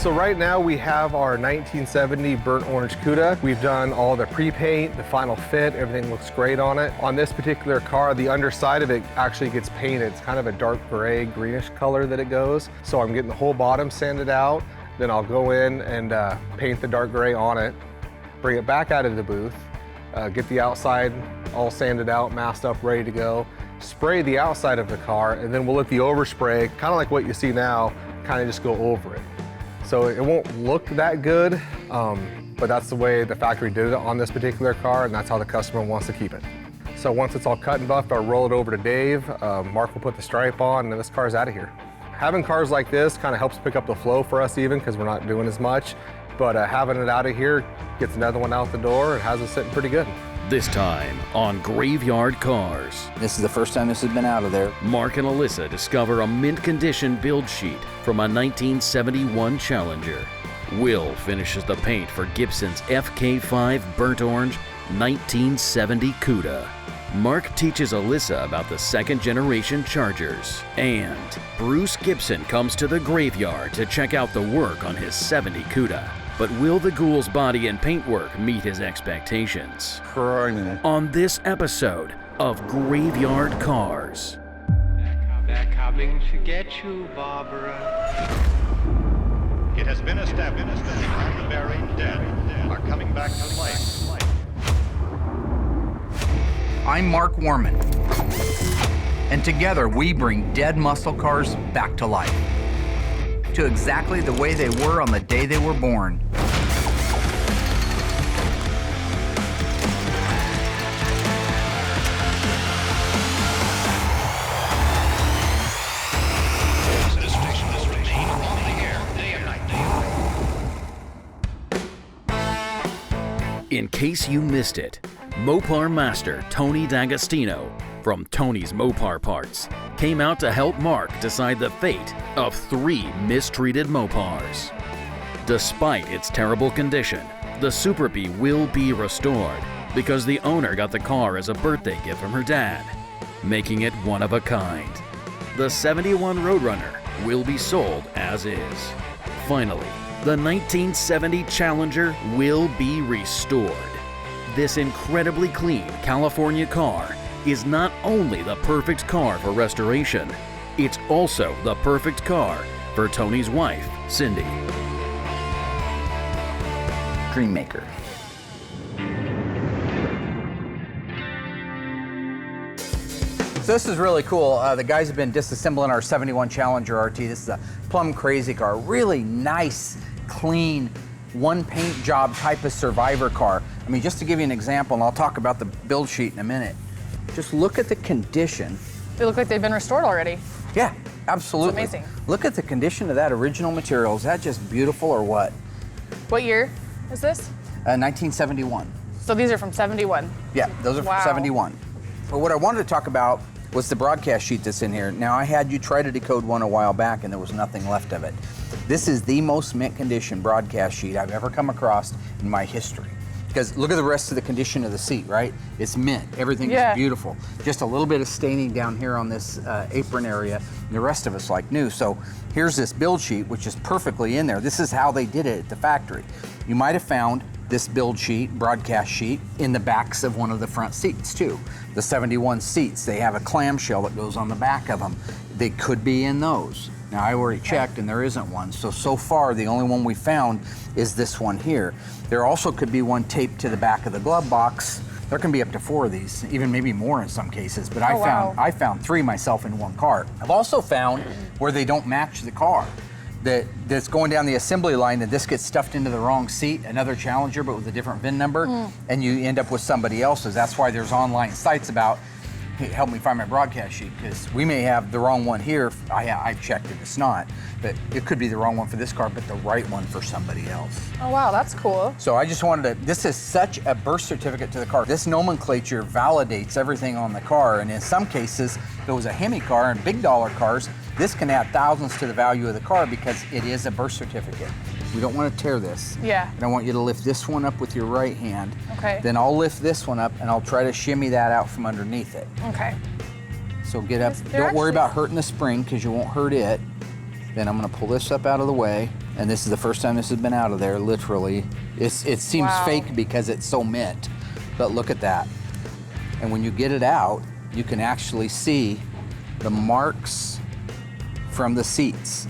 So right now we have our 1970 burnt orange Cuda. We've done all the pre-paint, the final fit, everything looks great on it. On this particular car, the underside of it actually gets painted. It's kind of a dark gray, greenish color that it goes. So I'm getting the whole bottom sanded out, then I'll go in and paint the dark gray on it, bring it back out of the booth, get the outside all sanded out, masked up, ready to go, spray the outside of the car, and then we'll let the overspray, kind of like what you see now, kind of just go over it. So it won't look that good, but that's the way the factory did it on this particular car, and that's how the customer wants to keep it. So once it's all cut and buffed, I'll roll it over to Dave. Mark will put the stripe on, and then this car's out of here. Having cars like this kind of helps pick up the flow for us even, because we're not doing as much, but having it out of here gets another one out the door and has it sitting pretty good. This time on Graveyard Carz. This is the first time this has been out of there. Mark and Allysa discover a mint condition build sheet from a 1971 Challenger. Will finishes the paint for Gibson's FK5 Burnt Orange 1970 Cuda. Mark teaches Allysa about the second generation Chargers. And Bruce Gibson comes to the graveyard to check out the work on his 70 Cuda. But will the Ghoul's body and paintwork meet his expectations? On this episode of Graveyard Carz. They're coming to get you, Barbara. It has been established that the buried dead are coming back to life. I'm Mark Warman, and together we bring dead muscle cars back to life, to exactly the way they were on the day they were born. This station will remain on the air day and night. In case you missed it, Mopar master Tony D'Agostino from Tony's Mopar Parts came out to help Mark decide the fate of 3 mistreated Mopars. Despite its terrible condition, the Super Bee will be restored because the owner got the car as a birthday gift from her dad, making it one of a kind. The 71 Roadrunner will be sold as is. Finally, the 1970 Challenger will be restored. This incredibly clean California car is not only the perfect car for restoration, it's also the perfect car for Tony's wife, Cindy. Dreammaker. So this is really cool. The guys have been disassembling our 71 Challenger RT. This is a plum crazy car. Really nice, clean, one paint job type of survivor car. I mean, just to give you an example, and I'll talk about the build sheet in a minute. Just look at the condition. They look like they've been restored already. Yeah, absolutely. It's amazing. Look at the condition of that original material. Is that just beautiful or what? What year is this? 1971. So these are from 71. Yeah, those are Wow. from 71. But what I wanted to talk about was the broadcast sheet that's in here. Now, I had you try to decode one a while back, and there was nothing left of it. This is the most mint condition broadcast sheet I've ever come across in my history. Because look at the rest of the condition of the seat, right? It's mint. Everything is beautiful. Just a little bit of staining down here on this apron area, and the rest of it's like new. So here's this build sheet, which is perfectly in there. This is how they did it at the factory. You might have found this build sheet, broadcast sheet, in the backs of one of the front seats too. The 71 seats, they have a clamshell that goes on the back of them. They could be in those. Now, I already checked and there isn't one. So far, the only one we found is this one here. There also could be one taped to the back of the glove box. There can be up to 4 of these, even maybe more in some cases, but I found 3 myself in one car. I've also found where they don't match the car. That's going down the assembly line, that this gets stuffed into the wrong seat, another Challenger but with a different VIN number, and you end up with somebody else's. That's why there's online sites about, hey, help me find my broadcast sheet, because we may have the wrong one here. I've checked it, it's not. But it could be the wrong one for this car, but the right one for somebody else. Oh wow, that's cool. So I just wanted to, this is such a birth certificate to the car. This nomenclature validates everything on the car, and in some cases, if it was a Hemi car and big dollar cars, this can add thousands to the value of the car because it is a birth certificate. We don't want to tear this. Yeah. And I want you to lift this one up with your right hand. Okay. Then I'll lift this one up and I'll try to shimmy that out from underneath it. Okay. So get up. Don't worry about hurting the spring because you won't hurt it. Then I'm going to pull this up out of the way. And this is the first time this has been out of there, literally. It seems Wow. fake because it's so mint, but look at that. And when you get it out, you can actually see the marks from the seats.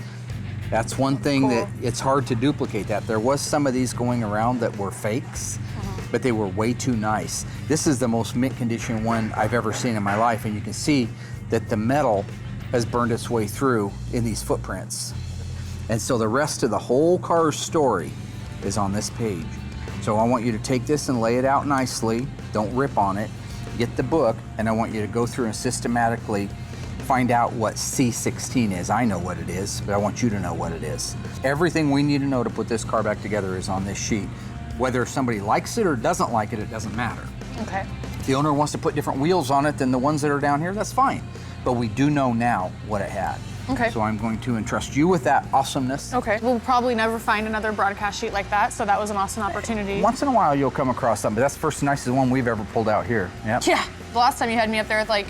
That's one thing that it's hard to duplicate that. There was some of these going around that were fakes, but they were way too nice. This is the most mint condition one I've ever seen in my life, and you can see that the metal has burned its way through in these footprints. And so the rest of the whole Carz story is on this page. So I want you to take this and lay it out nicely. Don't rip on it. Get the book, and I want you to go through and systematically find out what C16 is. I know what it is, but I want you to know what it is. Everything we need to know to put this car back together is on this sheet. Whether somebody likes it or doesn't like it, it doesn't matter. Okay. If the owner wants to put different wheels on it than the ones that are down here, that's fine. But we do know now what it had. Okay. So I'm going to entrust you with that awesomeness. Okay. We'll probably never find another broadcast sheet like that, so that was an awesome opportunity. Once in a while you'll come across something, but that's the first nicest one we've ever pulled out here. Yep. Yeah. The last time you had me up there with like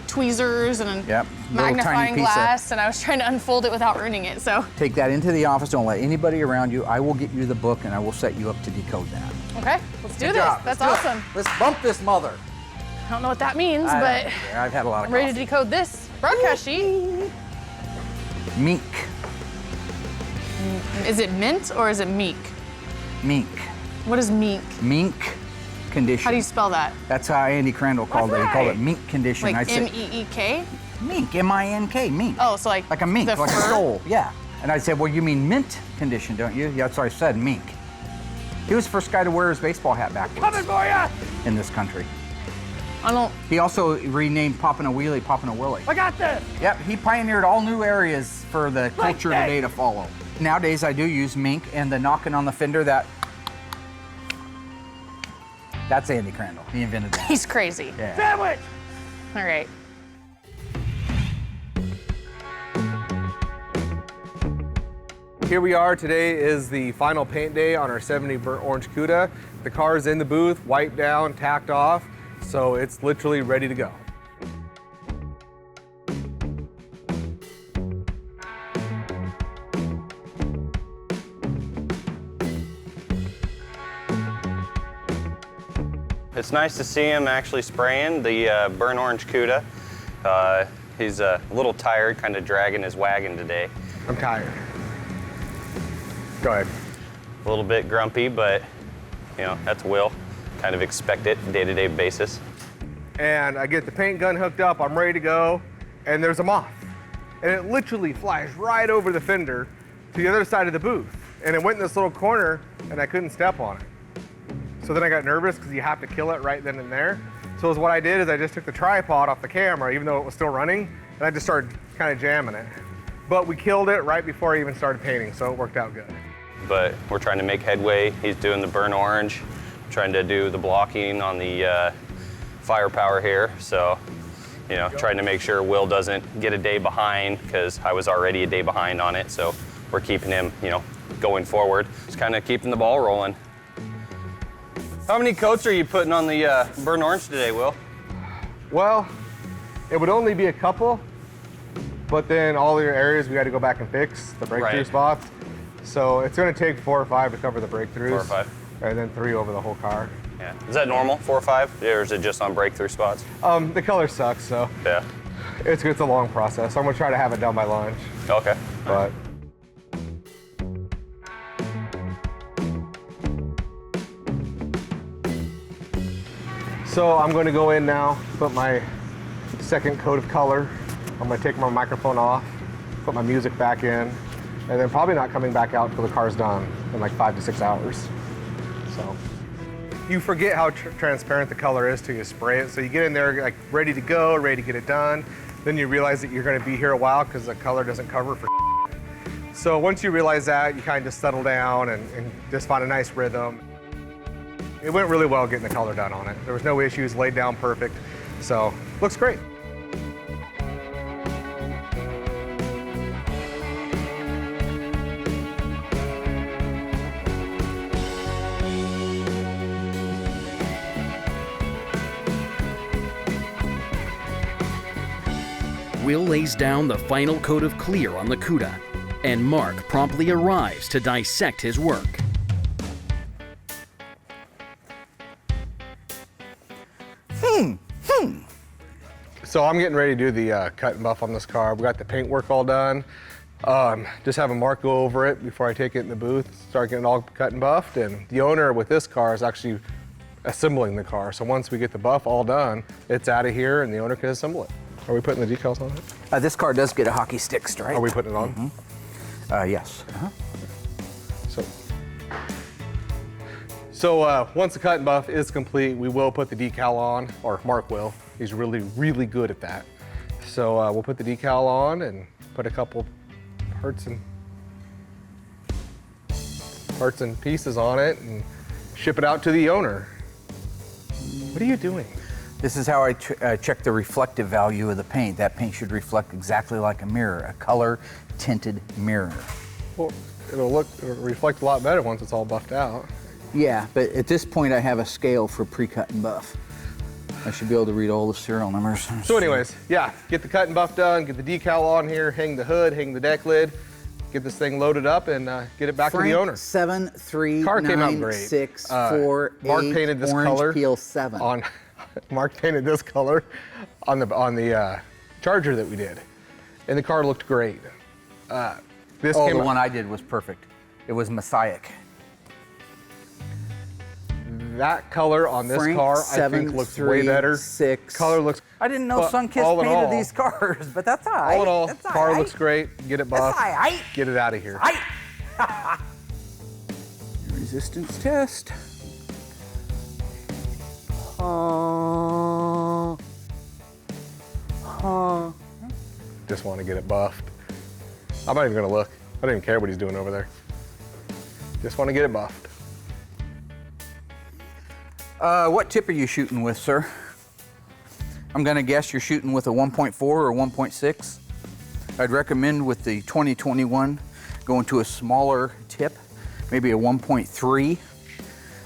tweezers and Yep. Little tiny magnifying piece of- glass, and I was trying to unfold it without ruining it, so. Take that into the office, don't let anybody around you. I will get you the book and I will set you up to decode that. Okay, let's do Good this. job. That's Let's do it. awesome. Let's bump this mother. I don't know what that means, I but don't care. I've had a lot of I'm ready to coffee. decode this broadcast sheet. Mink. Is it mint or is it meek? Mink. What is meek? Mink condition. How do you spell that? That's how Andy Crandall called it. He called it mink condition. Like I'd say M-E-E-K? mink, M-I-N-K, mink. Oh, so like Like a mink, the like fur? a sole, yeah. And I said, well, you mean mint condition, don't you? Yeah, that's what I said, mink. He was the first guy to wear his baseball hat backwards. Coming for ya! In this country. I don't. He also renamed Poppin' a Wheelie, Poppin' a Willie. I got this. Yep, he pioneered all new areas for the culture that. today to follow. Nowadays, I do use mink and the knocking on the fender, that's Andy Crandall. He invented that. He's crazy. Yeah. Sandwich. All right. Here we are. Today is the final paint day on our 70 burnt orange Cuda. The car is in the booth, wiped down, tacked off, so it's literally ready to go. It's nice to see him actually spraying the burnt orange Cuda. He's a little tired, kind of dragging his wagon today. I'm tired. Go ahead. A little bit grumpy, but you know, that's Will. Kind of expect it day-to-day basis. And I get the paint gun hooked up, I'm ready to go, and there's a moth. And it literally flies right over the fender to the other side of the booth. And it went in this little corner, and I couldn't step on it. So then I got nervous because you have to kill it right then and there. So what I did is I just took the tripod off the camera, even though it was still running, and I just started kind of jamming it. But we killed it right before I even started painting, so it worked out good. But we're trying to make headway. He's doing the burnt orange, trying to do the blocking on the firepower here. So, you know, trying to make sure Will doesn't get a day behind, because I was already a day behind on it. So we're keeping him, you know, going forward. Just kind of keeping the ball rolling. How many coats are you putting on the burnt orange today, Will? Well, it would only be a couple, but then all your areas we got to go back and fix the breakthrough Right. spots. So it's going to take 4 or 5 to cover the breakthroughs. 4 or 5. And then 3 over the whole car. Yeah. Is that normal, 4 or 5? Or is it just on breakthrough spots? The color sucks, so Yeah. it's a long process. I'm going to try to have it done by lunch, Okay. but so I'm going to go in now, put my second coat of color. I'm going to take my microphone off, put my music back in, and then probably not coming back out until the car's done in like 5 to 6 hours. So you forget how transparent the color is till you spray it. So you get in there like ready to go, ready to get it done. Then you realize that you're going to be here a while because the color doesn't cover for. So once you realize that, you kind of just settle down and just find a nice rhythm. It went really well getting the color done on it. There was no issues, laid down perfect. So looks great. Will lays down the final coat of clear on the Cuda. and Mark promptly arrives to dissect his work. So I'm getting ready to do the cut and buff on this car. We got the paint work all done. Just having Mark go over it before I take it in the booth, start getting it all cut and buffed. And the owner with this car is actually assembling the car. So once we get the buff all done, it's out of here and the owner can assemble it. Are we putting the decals on it? This car does get a hockey stick stripe. Are we putting it on? Yes. So once the cut and buff is complete, we will put the decal on, or Mark will. He's really, really good at that. So we'll put the decal on and put a couple parts and pieces on it and ship it out to the owner. What are you doing? This is how I check the reflective value of the paint. That paint should reflect exactly like a mirror, a color tinted mirror. Well, it'll reflect a lot better once it's all buffed out. Yeah, but at this point I have a scale for pre-cut and buff. I should be able to read all the serial numbers. So anyways, yeah, get the cut and buff done, get the decal on here, hang the hood, hang the deck lid, get this thing loaded up and get it back to the owner. 73964 Mark painted this color peel 7. on Mark painted this color on the Charger that we did, and the car looked great. The one I did was perfect. It was Messiah-ic. That color on this car, I think, looks way better. Color looks. I didn't know Sunkist painted these cars, but that's all right. All in all, that's car right. looks great. Get it buffed. That's all right. Get it out of here. Resistance test. Just want to get it buffed. I'm not even gonna look. I don't even care what he's doing over there. Just want to get it buffed. What tip are you shooting with, sir? I'm gonna guess you're shooting with a 1.4 or 1.6. I'd recommend with the 2021 going to a smaller tip, maybe a 1.3.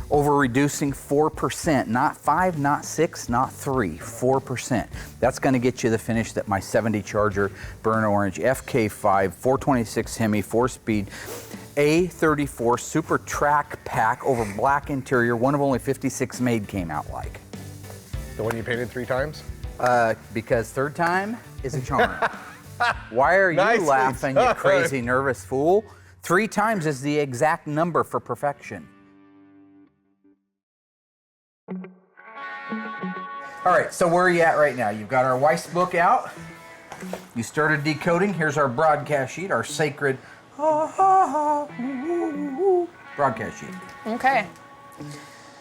Over reducing 4%, not 5, not 6, not 3, 4%. That's gonna get you the finish that my 70 Charger Burnt Orange FK5 426 Hemi 4-speed A34 Super Track Pack over black interior, one of only 56 made, came out like. The one you painted 3 times? Because third time is a charm. Why are you Nicely laughing, done. you crazy nervous fool? 3 times is the exact number for perfection. All right, so where are you at right now? You've got our Weiss book out. You started decoding. Here's our broadcast sheet, our sacred broadcast sheet. Okay.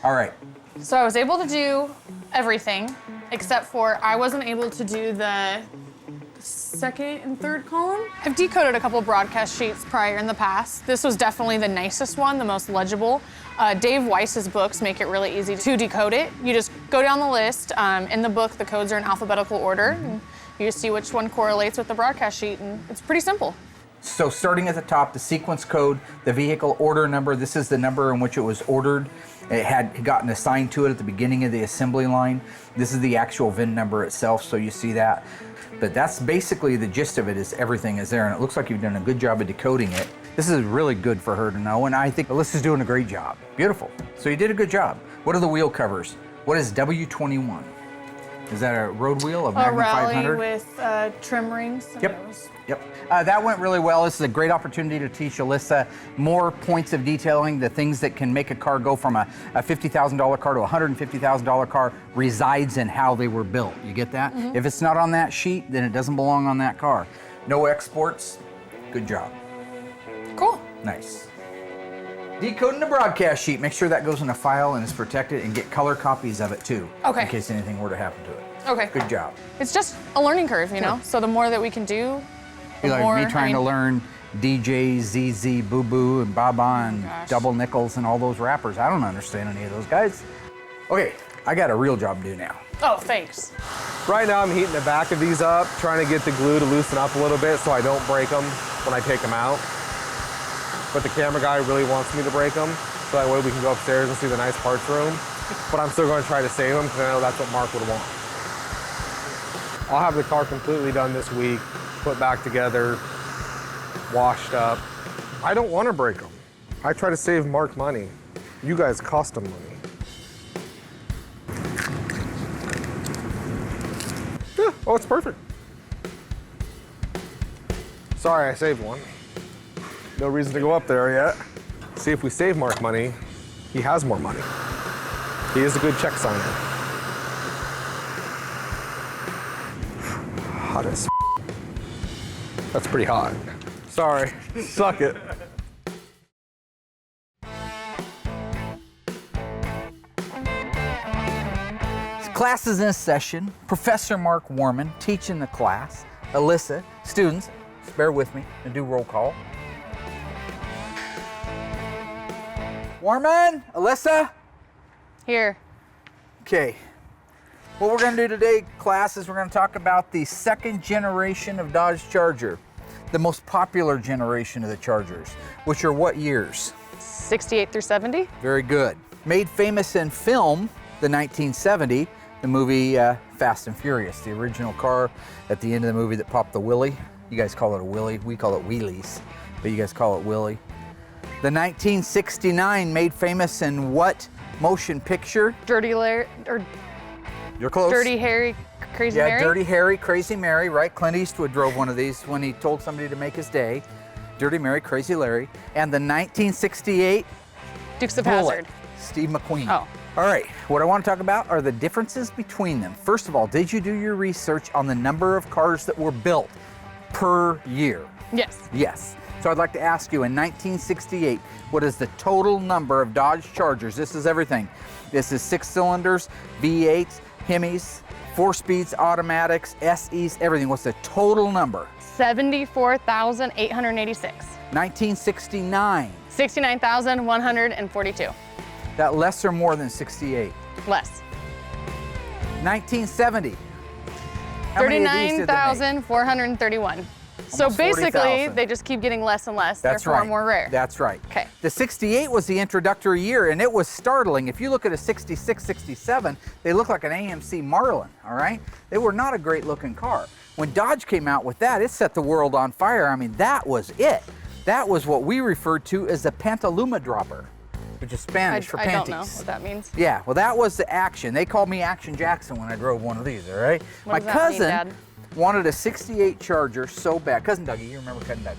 All right. So I was able to do everything except for I wasn't able to do the second and third column. I've decoded a couple broadcast sheets prior in the past. This was definitely the nicest one, the most legible. Dave Weiss's books make it really easy to decode it. You just go down the list. In the book, the codes are in alphabetical order. And you just see which one correlates with the broadcast sheet, and it's pretty simple. So starting at the top, the sequence code, the vehicle order number, this is the number in which it was ordered. It had gotten assigned to it at the beginning of the assembly line. This is the actual VIN number itself, so you see that. But that's basically the gist of it, is everything is there, and it looks like you've done a good job of decoding it. This is really good for her to know, and I think Alyssa's doing a great job. Beautiful. So you did a good job. What are the wheel covers? What is W21? Is that a road wheel, a Magnum 500? A rally with trim rings. Yep. Yep. That went really well. This is a great opportunity to teach Allysa more points of detailing. The things that can make a car go from a $50,000 car to a $150,000 car resides in how they were built. You get that? Mm-hmm. If it's not on that sheet, then it doesn't belong on that car. No exports. Good job. Cool. Nice. Decoding the broadcast sheet. Make sure that goes in a file and is protected, and get color copies of it too. Okay. In case anything were to happen to it. Okay. Good job. It's just a learning curve, you know? So the more that we can do, the Be like more, me trying to learn DJ, ZZ, Boo Boo, and Baba, and Double Nickels, and all those rappers. I don't understand any of those guys. Okay, I got a real job to do now. Oh, thanks. Right now I'm heating the back of these up, trying to get the glue to loosen up a little bit so I don't break them when I take them out. But the camera guy really wants me to break them, so that way we can go upstairs and see the nice parts room. But I'm still going to try to save them because I know that's what Mark would want. I'll have the car completely done this week, put back together, washed up. I don't want to break them. I try to save Mark money. You guys cost him money. Yeah, oh, it's perfect. Sorry, I saved one. No reason to go up there yet. See, if we save Mark money, he has more money. He is a good check signer. Hot as That's pretty hot. Sorry, suck it. Class is in session. Professor Mark Warman teaching the class. Allysa, students, bear with me and do roll call. Warman, Allysa. Here. Okay. What we're going to do today, class, is we're going to talk about the second generation of Dodge Charger, the most popular generation of the Chargers, which are what years? 68 through 70. Very good. Made famous in film, the 1970, the movie Fast and Furious, the original car at the end of the movie that popped the wheelie. You guys call it a wheelie, we call it wheelies, but you guys call it wheelie. The 1969 made famous in what motion picture? Dirty Larry, or You're close. Dirty Harry, Crazy Mary. Yeah, Dirty Harry, Crazy Mary, right? Clint Eastwood drove one of these when he told somebody to make his day. Dirty Mary, Crazy Larry. And the 1968 Dukes of Bullet, Hazzard. Steve McQueen. Oh. All right, what I want to talk about are the differences between them. First of all, did you do your research on the number of cars that were built per year? Yes. Yes. So I'd like to ask you, in 1968, what is the total number of Dodge Chargers? This is everything. This is 6 cylinders, V8s, Hemis, 4-speeds, automatics, SEs, everything. What's the total number? 74,886. 1969. 69,142. That less or more than 68? Less. 1970. How many of these did they make? 39,431. So Almost basically, 40,000. they just keep getting less and less. That's therefore right. more rare. That's right. Okay. The 68 was the introductory year, and it was startling. If you look at a 66, 67, they look like an AMC Marlin, all right? They were not a great looking car. When Dodge came out with that, it set the world on fire. I mean, that was it. That was what we referred to as the Pantaluma dropper, which is Spanish for panties. I don't know what that means. Yeah, well, that was the Action. They called me Action Jackson when I drove one of these, all right? What My does that mean, cousin Dad? wanted a 68 Charger so bad. Cousin Dougie, you remember Cousin Dougie?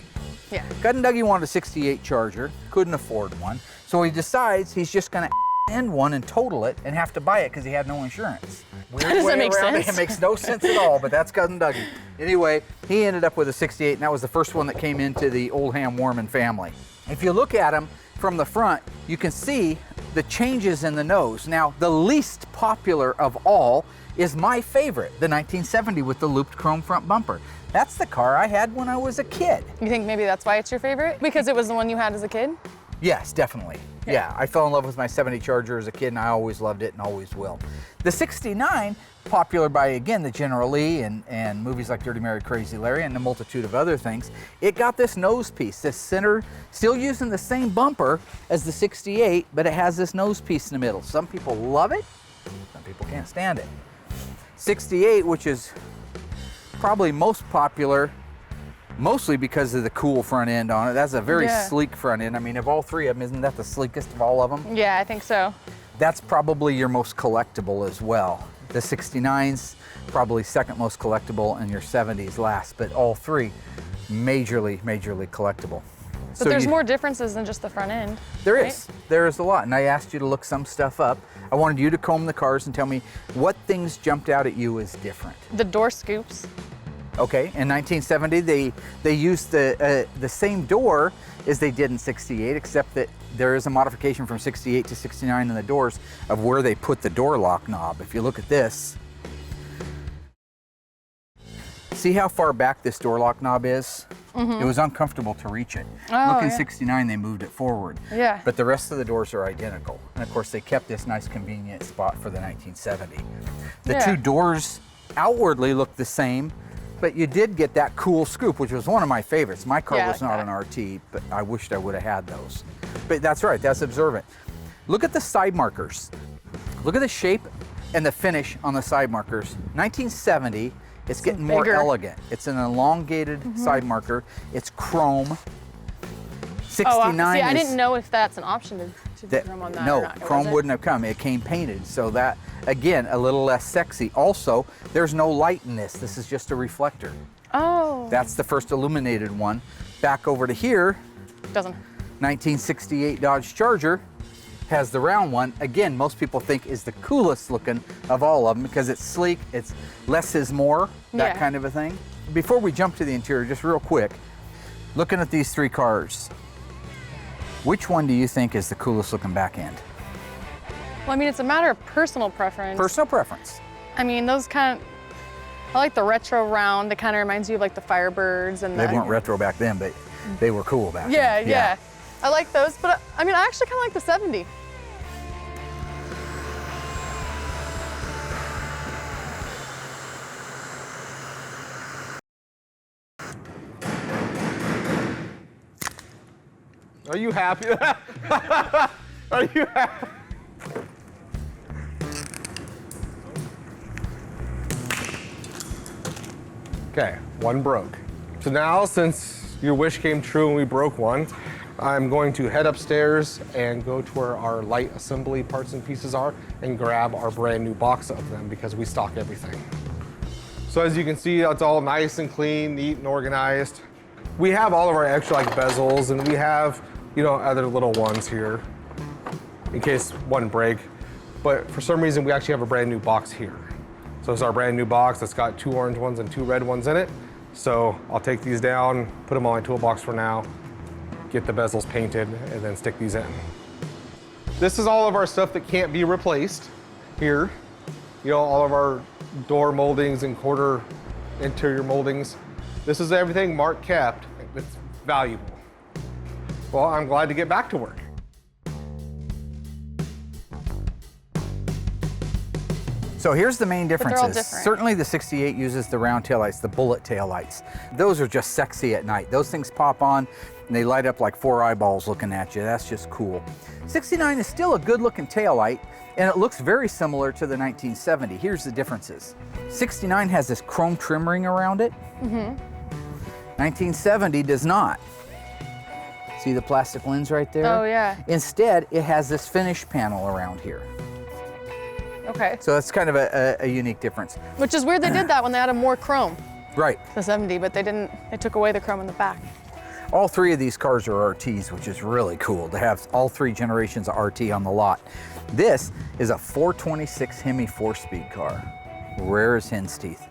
Yeah. Cousin Dougie wanted a 68 Charger, couldn't afford one, so he decides he's just gonna end one and total it and have to buy it because he had no insurance. Weird Does way that make around it. sense? It makes no sense at all, but that's Cousin Dougie. Anyway, he ended up with a 68, and that was the first one that came into the Oldham Warman family. If you look at him from the front, you can see the changes in the nose. Now, the least popular of all is my favorite, the 1970 with the looped chrome front bumper. That's the car I had when I was a kid. You think maybe that's why it's your favorite? Because it was the one you had as a kid? Yes, definitely. Yeah, I fell in love with my 70 Charger as a kid, and I always loved it and always will. The 69, popular by, again, the General Lee and movies like Dirty Mary, Crazy Larry, and a multitude of other things, it got this nose piece, this center, still using the same bumper as the 68, but it has this nose piece in the middle. Some people love it, some people can't stand it. 68, which is probably most popular, mostly because of the cool front end on it. That's a very sleek front end. I mean, of all three of them, isn't that the sleekest of all of them? Yeah, I think so. That's probably your most collectible as well. The 69's probably second most collectible, and your 70's last, but all three majorly collectible. But there's more differences than just the front end. There right? is. There is a lot, and I asked you to look some stuff up. I wanted you to comb the cars and tell me what things jumped out at you as different. The door scoops. Okay, in 1970, they used the same door as they did in 68, except that there is a modification from 68 to 69 in the doors of where they put the door lock knob. If you look at this, see how far back this door lock knob is? It was uncomfortable to reach it. Oh, Look in yeah. 69, they moved it forward. Yeah. But the rest of the doors are identical. And of course, they kept this nice convenient spot for the 1970. The Yeah. two doors outwardly look the same, but you did get that cool scoop, which was one of my favorites. My car Yeah, was like not that. an RT, but I wished I would have had those. But that's right, that's observant. Look at the side markers. Look at the shape and the finish on the side markers. 1970 It's getting more bigger. elegant. It's an elongated side marker. It's chrome. 69 see, I is- didn't know if that's an option to do chrome on that or no, not. Or chrome was it? wouldn't have come. It came painted. So that, again, a little less sexy. Also, there's no light in this. This is just a reflector. Oh. That's the first illuminated one. Back over to here, Doesn't. 1968 Dodge Charger has the round one. Again, most people think is the coolest looking of all of them because it's sleek, it's less is more, that Yeah. kind of a thing. Before we jump to the interior, just real quick, looking at these three cars, which one do you think is the coolest looking back end? Well, I mean, it's a matter of personal preference. Personal preference. I mean, those kind of, I like the retro round. It kind of reminds you of like the Firebirds and They the. weren't retro back then, but they were cool back Yeah, then. yeah. I like those, but I mean, I actually kind of like the 70. Are you happy? Are you happy? Okay, one broke. So now, since your wish came true and we broke one, I'm going to head upstairs and go to where our light assembly parts and pieces are and grab our brand new box of them because we stock everything. So as you can see, it's all nice and clean, neat and organized. We have all of our extra like bezels and we have, you know, other little ones here in case one break. But for some reason, we actually have a brand new box here. So it's our brand new box that's got 2 orange ones and 2 red ones in it. So I'll take these down, put them on my toolbox for now, get the bezels painted, and then stick these in. This is all of our stuff that can't be replaced here. You know, all of our door moldings and quarter interior moldings. This is everything Mark kept that's valuable. Well, I'm glad to get back to work. So here's the main they're all differences. different. Certainly the 68 uses the round taillights, the bullet taillights. Those are just sexy at night. Those things pop on and they light up like 4 eyeballs looking at you. That's just cool. 69 is still a good looking taillight and it looks very similar to the 1970. Here's the differences. 69 has this chrome trim ring around it. 1970 does not. See the plastic lens right there? Oh, yeah. Instead, it has this finish panel around here. Okay. So that's kind of a unique difference. Which is weird they did that when they added more chrome, Right. the 70, but they didn't, they took away the chrome in the back. All 3 of these cars are RTs, which is really cool to have all 3 generations of RT on the lot. This is a 426 Hemi 4-speed car, rare as hen's teeth.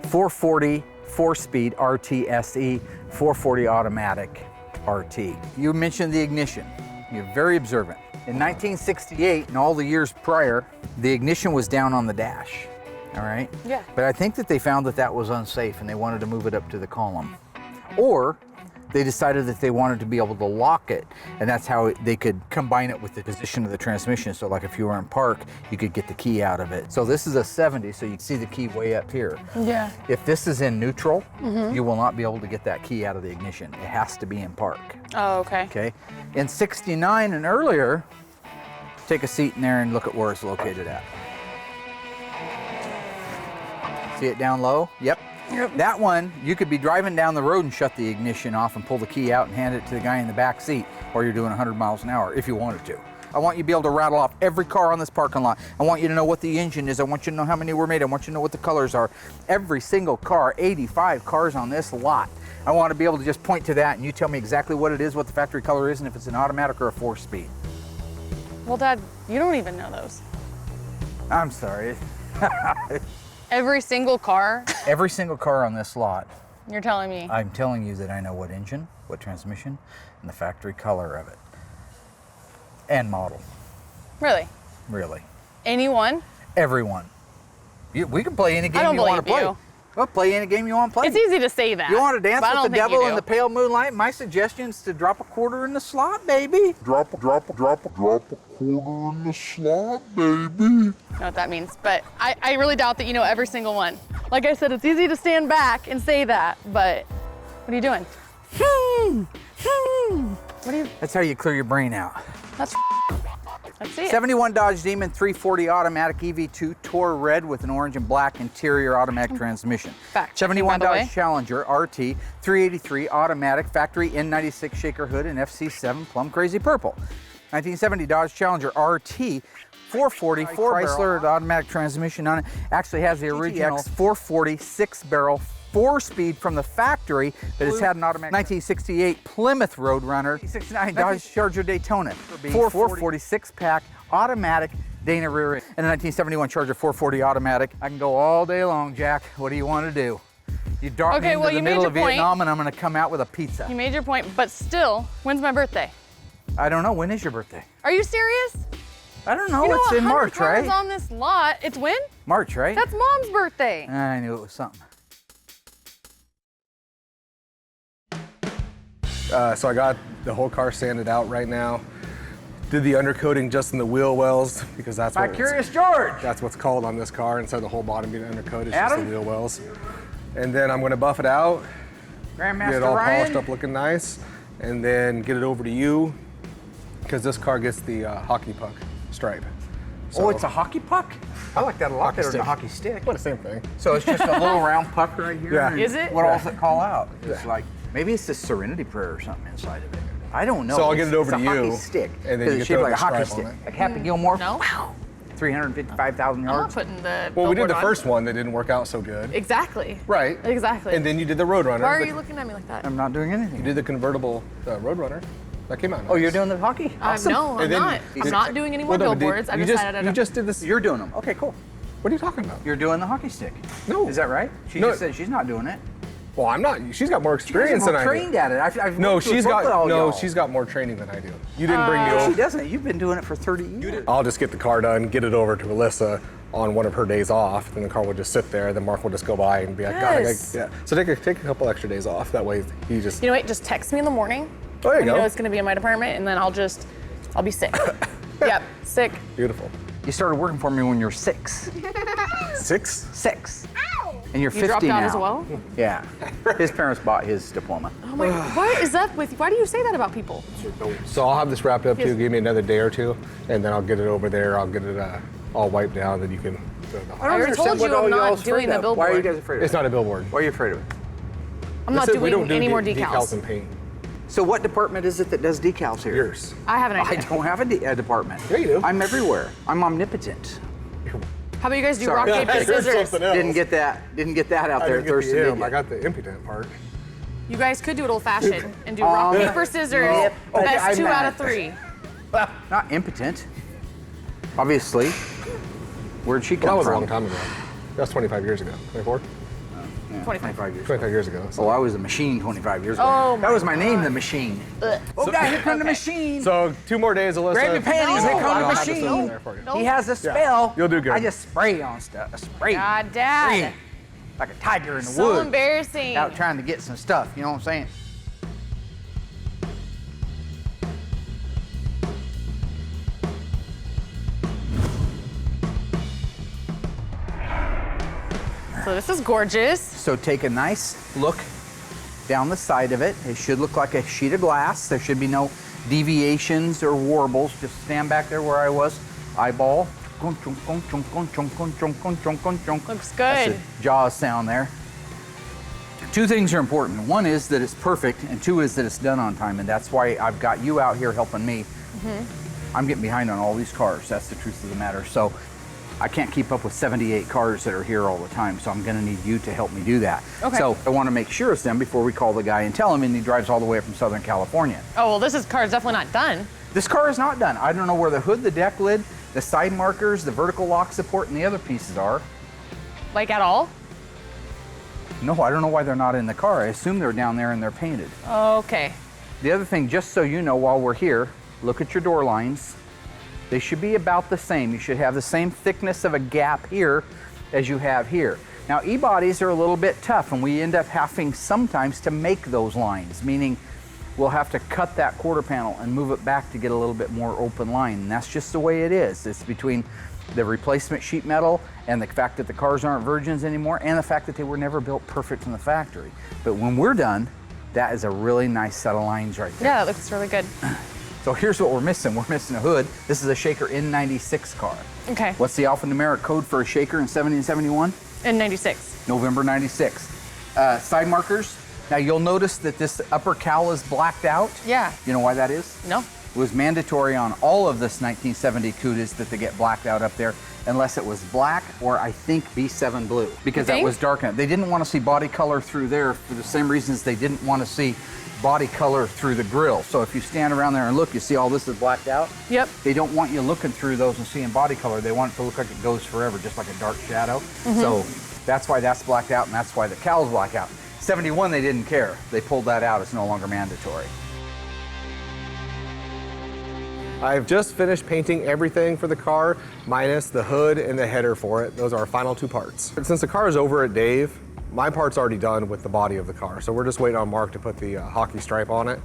440 4-speed RT SE, 440 automatic RT. You mentioned the ignition. You're very observant. In 1968 and all the years prior, the ignition was down on the dash, all right? Yeah. But I think that they found that that was unsafe and they wanted to move it up to the column. Or they decided that they wanted to be able to lock it, and that's how they could combine it with the position of the transmission. So like if you were in park, you could get the key out of it. So this is a 70, so you can see the key way up here. Yeah. If this is in neutral, you will not be able to get that key out of the ignition. It has to be in park, Oh, okay. okay? In 69 and earlier, take a seat in there and look at where it's located at. See it down low? Yep. That one, you could be driving down the road and shut the ignition off and pull the key out and hand it to the guy in the back seat, or you're doing 100 miles an hour if you wanted to. I want you to be able to rattle off every car on this parking lot. I want you to know what the engine is. I want you to know how many were made. I want you to know what the colors are. Every single car, 85 cars on this lot. I want to be able to just point to that and you tell me exactly what it is, what the factory color is, and if it's an automatic or a 4-speed. Well, Dad, you don't even know those. I'm sorry. Every single car, Every single car on this lot, you're telling me. I'm telling you that I know what engine, what transmission, and the factory color of it. And model, Really? really. Anyone? Everyone. We can play any I game don't you want to believe play. you. Well, play any game you want to play. It's easy to say that. You want to dance but I with don't the think you devil do. in the pale moonlight? My suggestion is to drop a quarter in the slot, baby. Drop a quarter in the slot, baby. I know what that means, but I really doubt that you know every single one. Like I said, it's easy to stand back and say that, but what are you doing? What are you? That's how you clear your brain out. That's Let's see it. 71 Dodge Demon 340 automatic EV2 Tour Red with an orange and black interior automatic transmission. Fact checking, 71 by the way. Dodge Challenger RT 383 automatic factory N96 shaker hood and FC7 plum crazy purple. 1970 Dodge Challenger RT 440 Chrysler automatic transmission on it. Actually has the original 440 6-barrel 4-speed from the factory, but it's had an automatic 1968 Plymouth Roadrunner, 69 Dodge Charger Daytona, 440 6-pack automatic Dana rear end, and a 1971 Charger 440 automatic. I can go all day long, Jack. What do you want to do? You dart me into the middle of Vietnam and I'm going to come out with a pizza. You made your point, but still, when's my birthday? I don't know. When is your birthday? Are you serious? I don't know. You know, It's in March, cars right? on this lot. It's when? March, right? That's Mom's birthday. I knew it was something. So I got the whole car sanded out right now. Did the undercoating just in the wheel wells because that's My what Curious George. that's what's called on this car. Instead of the whole bottom being undercoated, it's just Adam? the wheel wells. And then I'm going to buff it out, Grandmaster get it all Ryan. polished up, looking nice, and then get it over to you because this car gets the hockey puck stripe. Oh, it's a hockey puck? I like that a lot Hockey better than a stick. hockey stick. Well, the same thing. So it's just a little round puck right here? Yeah. and Is it? What else does it call out? It's like, maybe it's the Serenity Prayer or something inside of it. I don't know. So I'll get it over it's to a you, hockey stick. and then 'Cause you it's get shaped the like a hockey stripe stick. on it. Like Happy Gilmore. No. Wow. 355,000 I'm not yards. putting the Well, we did billboard the on. first one that didn't work out so good. Exactly. Right. Exactly. And then you did the Roadrunner. Why are but you looking at me like that? I'm not doing anything. You did the convertible Roadrunner. That came out nice. Oh, you're doing the hockey? Awesome. No, I'm And then- not. I'm not doing any more Well, no, but billboards. I you decided you just did this. You're doing them. Okay, cool. What are you talking about? You're doing the hockey stick. No. Is that right? She No. just said she's not doing it. Well, I'm not. She's got more You guys experience are than more I do. trained at it. I've No, worked with she's both of got all y'all. she's got more training than I do. You didn't bring me She over. doesn't. You've been doing it for 30 years. I'll just get the car done, get it over to Allysa on one of her days off, then the car will just sit there. Then Mark will just go by and be like, Yes. God, yeah. So take a couple extra days off. That way he just. You know what? Just text me in the morning. Oh, there you when go. You know it's going to be in my department, and then I'll be sick. Yep, sick. Beautiful. You started working for me when you were 6. 6? 6. And you're 50 You dropped out now. as well? Yeah. His parents bought his diploma. Oh my, what is up with you? Why do you say that about people? So I'll have this wrapped up Yes. too. Give me another day or two, and then I'll get it over there. I'll get it all wiped down. Then you can. I already told you I'm not doing the billboard. Why are you guys afraid of it? It's not a billboard. Why are you afraid of it? I'm not This is- we don't doing do any more decals decals. and paint. So what department is it that does decals here? Yours. I have an I idea. don't have a department. Yeah, you do. I'm everywhere. I'm omnipotent. How about you guys do Sorry. rock, paper, Here's scissors? something else. Didn't get that out I there didn't at get Thurston, the did M. you? I got the impotent part. You guys could do it old-fashioned and do rock, paper, scissors. Yep. Okay, Best I'm 2 mad. out of 3. Not impotent. Obviously. Where'd she Well, come that was a from? long time ago. That was 25 years ago. 24? 25. years. 25 years ago. So. Oh, I was the machine 25 years ago. Oh, that was my name, the machine. Oh, God, here come the machine. So 2 more days, Alyssa. Grab your panties, No. here I come the don't have this machine. over there for you. He has a spell. You'll do good. I just spray on stuff. Spray. God, Spray. Dad. Like a tiger in the So woods. embarrassing. Out trying to get some stuff, you know what I'm saying? So this is gorgeous. So take a nice look down the side of it. It should look like a sheet of glass. There should be no deviations or warbles. Just stand back there where I was. Eyeball. Looks That's good. the Jaws sound there. 2 things are important. One is that it's perfect, and 2 is that it's done on time, and that's why I've got you out here helping me. I'm getting behind on all these cars. That's the truth of the matter. So I can't keep up with 78 cars that are here all the time, so I'm gonna need you to help me do that. Okay. So I wanna make sure it's done before we call the guy and tell him, and he drives all the way up from Southern California. Oh, well, this car's definitely not done. This car is not done. I don't know where the hood, the deck lid, the side markers, the vertical lock support, and the other pieces are. Like at all? No, I don't know why they're not in the car. I assume they're down there and they're painted. Okay. The other thing, just so you know while we're here, look at your door lines. They should be about the same. You should have the same thickness of a gap here as you have here. Now, E-bodies are a little bit tough, and we end up having sometimes to make those lines, meaning we'll have to cut that quarter panel and move it back to get a little bit more open line. And that's just the way it is. It's between the replacement sheet metal and the fact that the cars aren't virgins anymore and the fact that they were never built perfect from the factory. But when we're done, that is a really nice set of lines right there. Yeah, that looks really good. So here's what we're missing. We're missing a hood. This is a Shaker N96 car. Okay. What's the alphanumeric code for a Shaker in 70 and 71? N96. November 96. Side markers. Now you'll notice that this upper cowl is blacked out. Yeah. You know why that is? No. It was mandatory on all of this 1970 Cudas that they get blacked out up there, unless it was black or I think B7 blue, because that was darkened. They didn't want to see body color through there for the same reasons they didn't want to see body color through the grill. So if you stand around there and look, you see all this is blacked out? Yep. They don't want you looking through those and seeing body color. They want it to look like it goes forever, just like a dark shadow. So that's why that's blacked out, and that's why the cowl's blacked out. 71, they didn't care. They pulled that out. It's no longer mandatory. I've just finished painting everything for the car, minus the hood and the header for it. Those are our final two parts. Since the car is over at Dave, my part's already done with the body of the car. So we're just waiting on Mark to put the hockey stripe on it.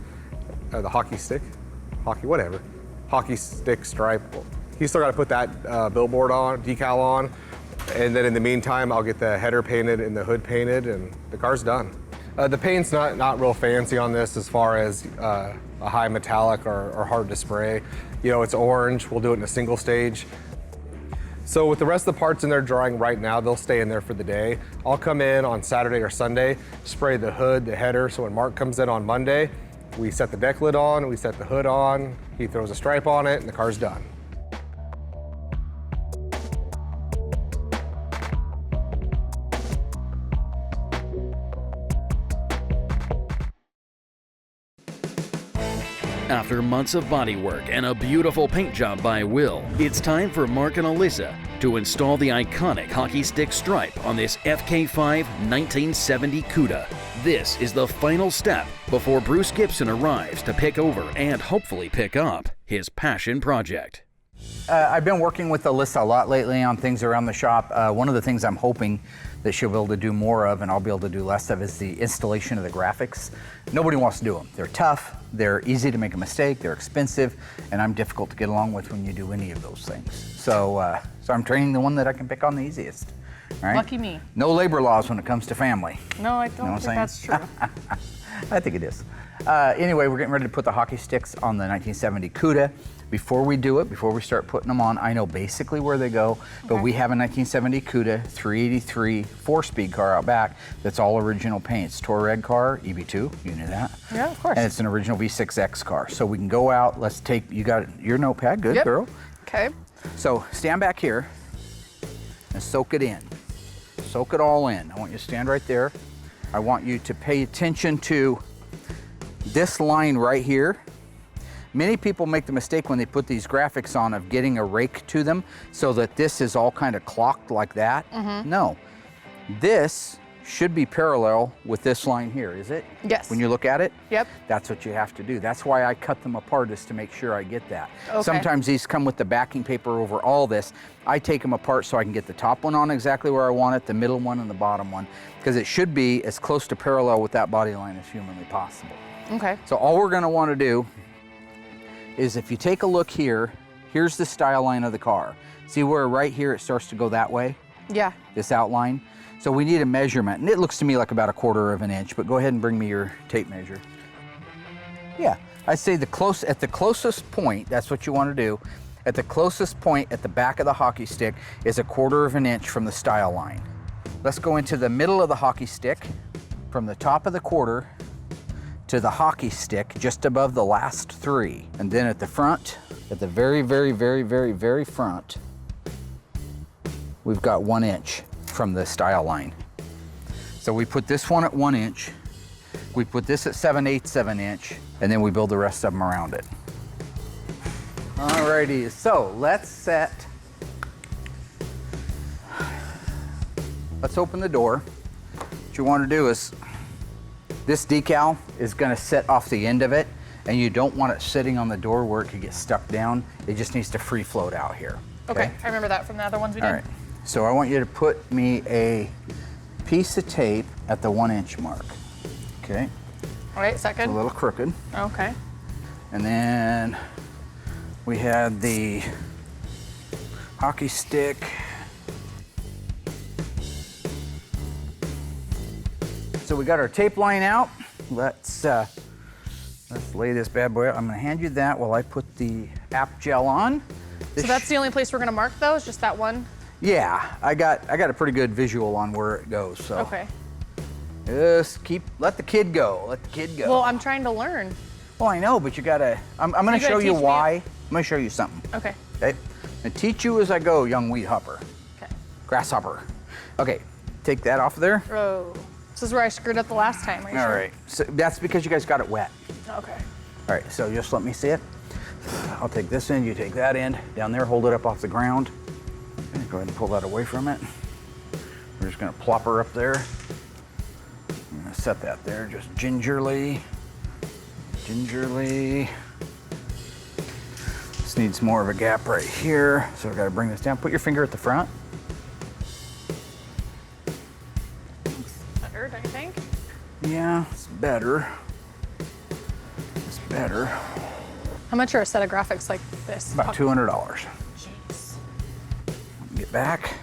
The hockey stick? Whatever. Hockey stick stripe. He's still got to put that billboard on, decal on. And then in the meantime, I'll get the header painted and the hood painted, and the car's done. The paint's not real fancy on this as far as a high metallic or hard to spray. You know, it's orange. We'll do it in a single stage. So with the rest of the parts in there drying right now, they'll stay in there for the day. I'll come in on Saturday or Sunday, spray the hood, the header, so when Mark comes in on Monday, we set the deck lid on, we set the hood on, he throws a stripe on it, and the car's done. After months of bodywork and a beautiful paint job by Will, it's time for Mark and Allysa to install the iconic hockey stick stripe on this FK5 1970 Cuda. This is the final step before Bruce Gibson arrives to pick over and hopefully pick up his passion project. I've been working with Allysa a lot lately on things around the shop. One of the things I'm hoping that she'll be able to do more of and I'll be able to do less of is the installation of the graphics. Nobody wants to do them. They're tough, they're easy to make a mistake, they're expensive, and I'm difficult to get along with when you do any of those things. So I'm training the one that I can pick on the easiest. Right? Lucky me. No labor laws when it comes to family. No, I don't think that's true. I think it is. Anyway, we're getting ready to put the hockey sticks on the 1970 Cuda. Before we do it, before we start putting them on, I know basically where they go, but we have a 1970 Cuda 383 4-speed car out back that's all original paint. It's Touareg car, EB2, you knew that. Yeah, of course. And it's an original V6X car. So we can go out, let's take, you got your notepad, good girl. Okay. So stand back here and soak it in. Soak it all in. I want you to stand right there. I want you to pay attention to this line right here. Many people make the mistake when they put these graphics on of getting a rake to them so that this is all kind of clocked like that. No, this should be parallel with this line here, is it? Yes. When you look at it? Yep. That's what you have to do. That's why I cut them apart, is to make sure I get that. Okay. Sometimes these come with the backing paper over all this. I take them apart so I can get the top one on exactly where I want it, the middle one and the bottom one, because it should be as close to parallel with that body line as humanly possible. Okay. So all we're gonna wanna do is, if you take a look here, here's the style line of the car. See where right here it starts to go that way? Yeah. This outline. So we need a measurement, and it looks to me like about 1/4 of an inch, but go ahead and bring me your tape measure. Yeah, I'd say at the closest point, that's what you want to do. At the closest point at the back of the hockey stick is 1/4 of an inch from the style line. Let's go into the middle of the hockey stick, from the top of the quarter to the hockey stick, just above the last 3. And then at the front, at the very, very, very, very, very front, we've got 1 inch from the style line. So we put this one at 1 inch, we put this at 7/8 of an inch, and then we build the rest of them around it. Alrighty, so let's open the door. What you want to do is, this decal is going to sit off the end of it, and you don't want it sitting on the door where it could get stuck down. It just needs to free float out here. Okay, I remember that from the other ones we did. All right, so I want you to put me a piece of tape at the 1 inch mark. Okay. All right, is that good? It's a little crooked. Okay. And then we had the hockey stick. So we got our tape line out. Let's Let's lay this bad boy out. I'm gonna hand you that while I put the app gel on. So that's the only place we're gonna mark though, is just that one? Yeah, I got a pretty good visual on where it goes, so. Okay. Just let the kid go, let the kid go. Well, I'm trying to learn. Well, I know, but you gotta, I'm gonna You gotta show you teach me. why. I'm gonna show you something, Okay. okay? And teach you as I go, young weed hopper. Okay. Grasshopper. Okay, take that off of there. Oh, this is where I screwed up the last time, are you All sure? right, so that's because you guys got it wet. Okay. All right, so just let me see it. I'll take this end, you take that end. Down there, hold it up off the ground. Okay, go ahead and pull that away from it. We're just gonna plop her up there. I'm gonna set that there just gingerly. Gingerly. This needs more of a gap right here, so I gotta bring this down. Put your finger at the front. Better, don't you think? Yeah, it's better. It's better. How much are a set of graphics like this? About $200. Jeez. Get back.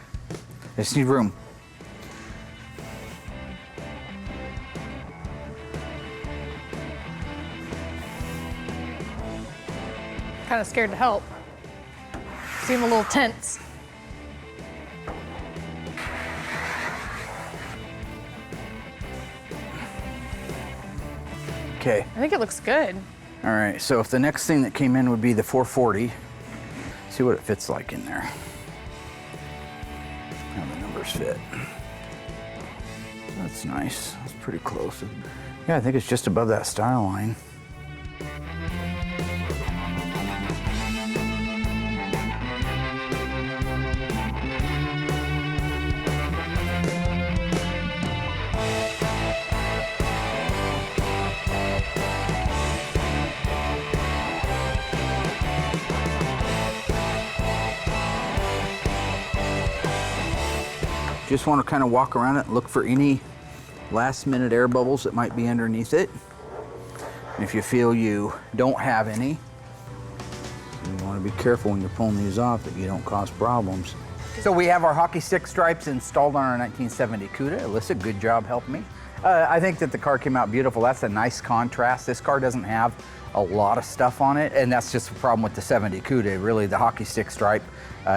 I just need room. Kind of scared to help. Seem a little tense. Okay. I think it looks good. All right, so if the next thing that came in would be the 440, see what it fits like in there. How the numbers fit. That's nice, that's pretty close. Yeah, I think it's just above that style line. Just want to kind of walk around it and look for any last minute air bubbles that might be underneath it. And if you feel you don't have any, you want to be careful when you're pulling these off that you don't cause problems. So we have our hockey stick stripes installed on our 1970 Cuda. Alyssa, good job helping me. I think that the car came out beautiful. That's a nice contrast. This car doesn't have a lot of stuff on it, and that's just the problem with the 70 Cuda. Really, the hockey stick stripe,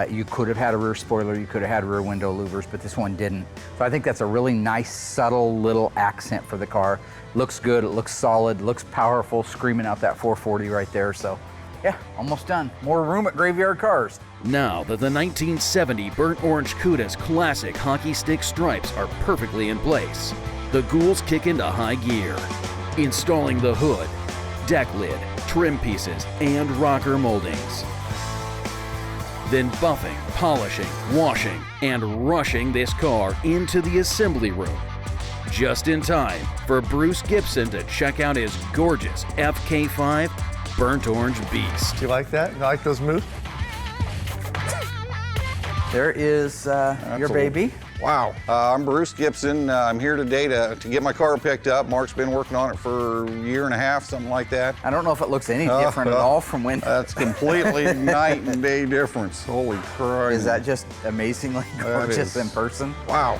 you could have had a rear spoiler, you could have had rear window louvers, but this one didn't. So I think that's a really nice, subtle little accent for the car. Looks good, it looks solid, looks powerful, screaming out that 440 right there. So yeah, almost done. More room at Graveyard Cars. Now that the 1970 burnt orange Cuda's classic hockey stick stripes are perfectly in place, the ghouls kick into high gear, installing the hood, deck lid, trim pieces, and rocker moldings. Then buffing, polishing, washing, and rushing this car into the assembly room. Just in time for Bruce Gibson to check out his gorgeous FK5 burnt orange beast. Do you like that? You like those moves? There is your baby. Wow. I'm Bruce Gibson. I'm here today to get my car picked up. Mark's been working on it for a year and a half, something like that. I don't know if it looks any different at all from when. That's completely night and day difference. Holy Christ. Is that just amazingly gorgeous in person? Wow.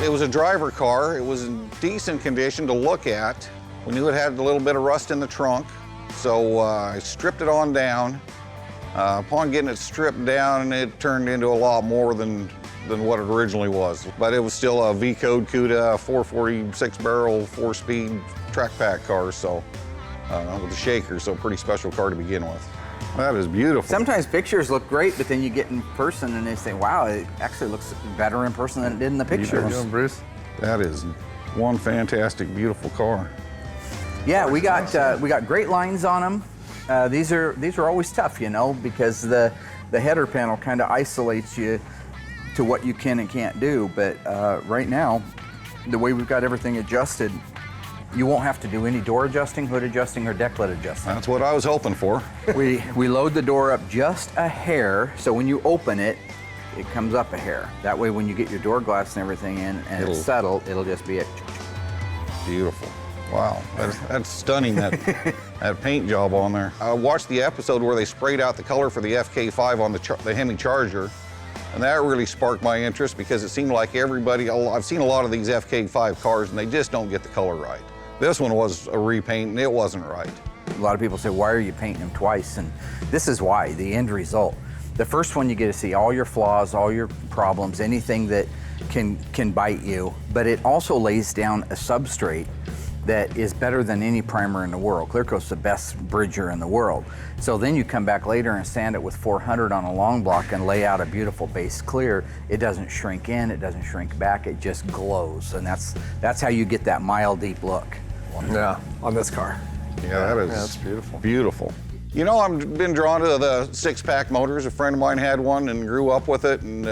It was a driver car. It was in decent condition to look at. We knew it had a little bit of rust in the trunk, so I stripped it on down. Upon getting it stripped down, it turned into a lot more than what it originally was. But it was still a V-code Cuda, 446 barrel, 4-speed track pack car, so with a shaker, so a pretty special car to begin with. That is beautiful. Sometimes pictures look great, but then you get in person and they say, wow, it actually looks better in person than it did in the pictures. How you doing, Bruce? That is one fantastic, beautiful car. Yeah, we got great lines on them. These are always tough, you know, because the header panel kind of isolates you to what you can and can't do. But right now, the way we've got everything adjusted, you won't have to do any door adjusting, hood adjusting, or deck lid adjusting. That's what I was hoping for. We load the door up just a hair, so when you open it, it comes up a hair. That way when you get your door glass and everything in and it's settled, it'll just be a beautiful. Wow, that's stunning, that paint job on there. I watched the episode where they sprayed out the color for the FK5 on the Hemi Charger, and that really sparked my interest because it seemed like everybody, I've seen a lot of these FK5 cars and they just don't get the color right. This one was a repaint and it wasn't right. A lot of people say, why are you painting them twice? And this is why, the end result. The first one you get to see all your flaws, all your problems, anything that can bite you, but it also lays down a substrate that is better than any primer in the world. Clear Coat's the best bridger in the world. So then you come back later and sand it with 400 on a long block and lay out a beautiful base clear. It doesn't shrink in, it doesn't shrink back, it just glows. And that's how you get that mile deep look. Yeah, on this car. Yeah, that's beautiful. Beautiful. You know, I've been drawn to the six-pack motors. A friend of mine had one and grew up with it, and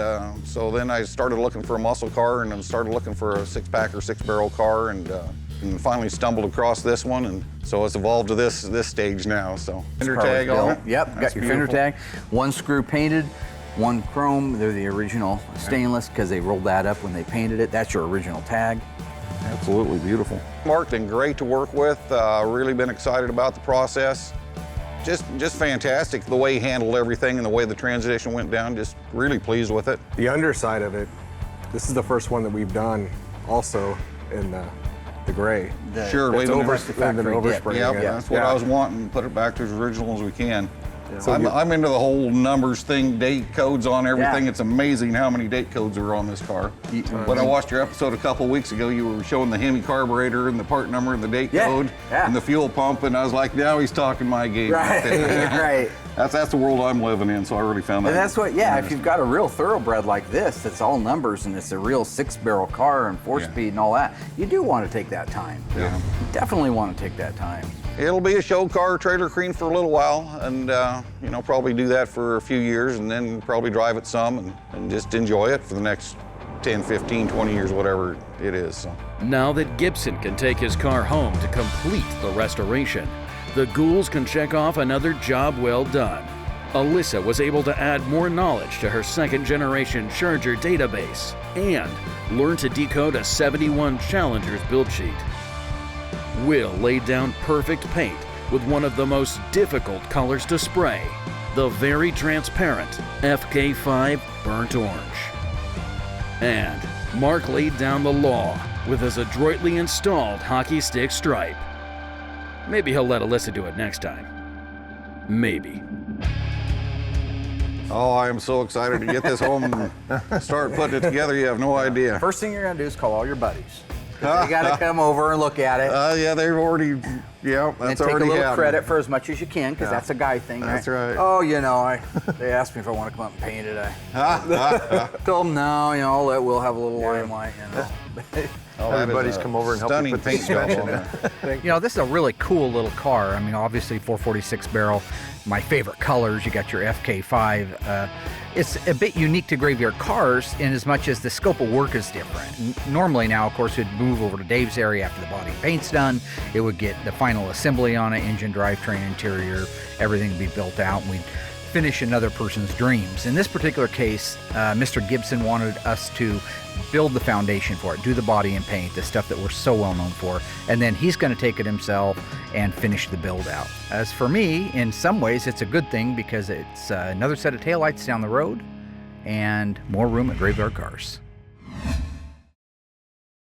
so then I started looking for a muscle car and then started looking for a six-pack or six-barrel car, and finally stumbled across this one, and so it's evolved to this stage now. So fender tag on it. Yep, got your fender tag. One screw painted, one chrome. They're the original stainless because they rolled that up when they painted it. That's your original tag. Absolutely beautiful. Mark's been great to work with. Really been excited about the process. Just fantastic the way he handled everything and the way the transition went down. Just really pleased with it. The underside of it, this is the first one that we've done also in the gray. Sure, It's leaving overspring. Yeah, that's what I was wanting, put it back to as original as we can. Yeah. So I'm into the whole numbers thing, date codes on everything. Yeah. It's amazing how many date codes are on this car. When I watched your episode a couple weeks ago, you were showing the Hemi carburetor and the part number and the date code and the fuel pump, and I was like, now he's talking my game. Right, right. That's the world I'm living in, so I really found that. And that's what, if you've got a real thoroughbred like this, that's all numbers and it's a real six-barrel car and four-speed and all that, you do want to take that time. Yeah. You definitely want to take that time. It'll be a show car, trailer queen for a little while, and probably do that for a few years, and then probably drive it some and just enjoy it for the next 10, 15, 20 years, whatever it is. So. Now that Gibson can take his car home to complete the restoration, the Ghouls can check off another job well done. Allysa was able to add more knowledge to her second-generation Charger database and learn to decode a 71 Challenger's build sheet. Will laid down perfect paint with one of the most difficult colors to spray, the very transparent FK5 Burnt Orange. And Mark laid down the law with his adroitly installed hockey stick stripe. Maybe he'll let Allysa do it next time. Maybe. Oh, I am so excited to get this home and start putting it together. You have no idea. First thing you're going to do is call all your buddies. They got to come over and look at it. Yeah, they've already, that's and already take a little happened. credit for as much as you can, because that's a guy thing, right? That's right. Oh, they asked me if I want to come up and paint it. I told them no, I'll let Will have a little limelight, Everybody's come over and helped me put the suspension in. This is a really cool little car. I mean, obviously 446 barrel, my favorite colors. You got your FK5. It's a bit unique to Graveyard Cars in as much as the scope of work is different. Normally now, of course, we'd move over to Dave's area after the body and paint's done. It would get the final assembly on it, engine, drivetrain, interior, everything would be built out, and we'd finish another person's dreams. In this particular case, Mr. Gibson wanted us to build the foundation for it, do the body and paint, the stuff that we're so well known for, and then he's going to take it himself and finish the build out. As for me, in some ways it's a good thing because it's another set of taillights down the road and more room at Graveyard Cars.